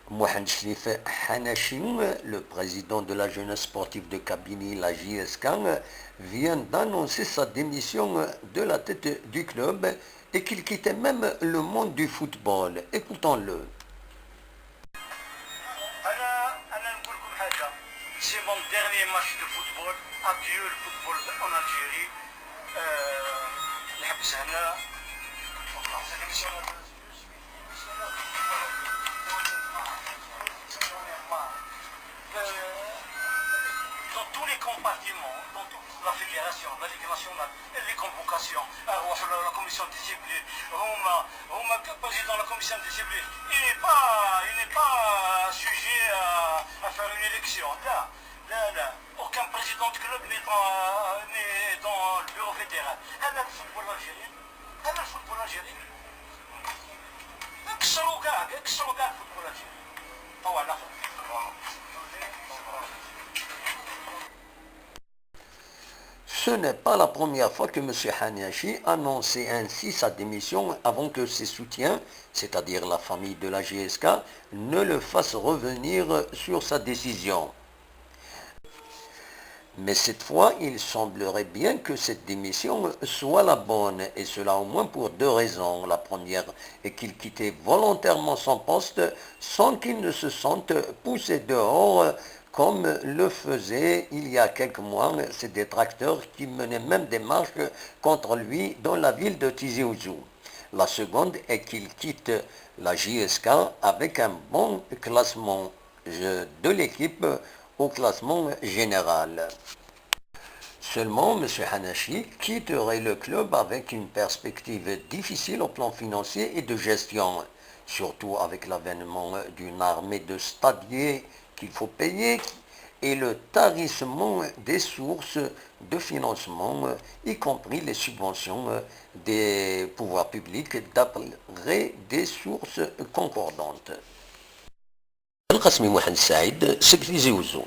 Mohamed Shrif Hanachim, le président de la jeunesse sportive de Kabylie, la JSK, vient d'annoncer sa démission de la tête du club et qu'il quittait même le monde du football. Écoutons-le. C'est mon dernier match de football. Adieu le football en Algérie. نحبس هنا. Dans tous les compartiments, dans toute la fédération, la Ligue nationale, et les convocations, la commission de discipline, le président de la commission de discipline, il n'est pas sujet à faire une élection. Là, aucun président de club n'est dans le bureau fédéral. هذا الفوتبول الجزائري، هذا الفوتبول الجزائري. اكسروا كاع الفوتبول الجزائري. طوع على Ce n'est pas la première fois que M. Hanachi annonçait ainsi sa démission avant que ses soutiens, c'est-à-dire la famille de la GSK, ne le fassent revenir sur sa décision. Mais cette fois, il semblerait bien que cette démission soit la bonne, et cela au moins pour deux raisons. La première est qu'il quittait volontairement son poste sans qu'il ne se sente poussé dehors, comme le faisaient il y a quelques mois ses détracteurs qui menaient même des marches contre lui dans la ville de Tizi Ouzou. La seconde est qu'il quitte la JSK avec un bon classement de l'équipe au classement général. Seulement, M. Hanachi quitterait le club avec une perspective difficile au plan financier et de gestion, surtout avec l'avènement d'une armée de stadiers qu'il faut payer et le tarissement des sources de financement, y compris les subventions des pouvoirs publics d'après des sources concordantes. القسمي محمد سعيد سكرتير زوزو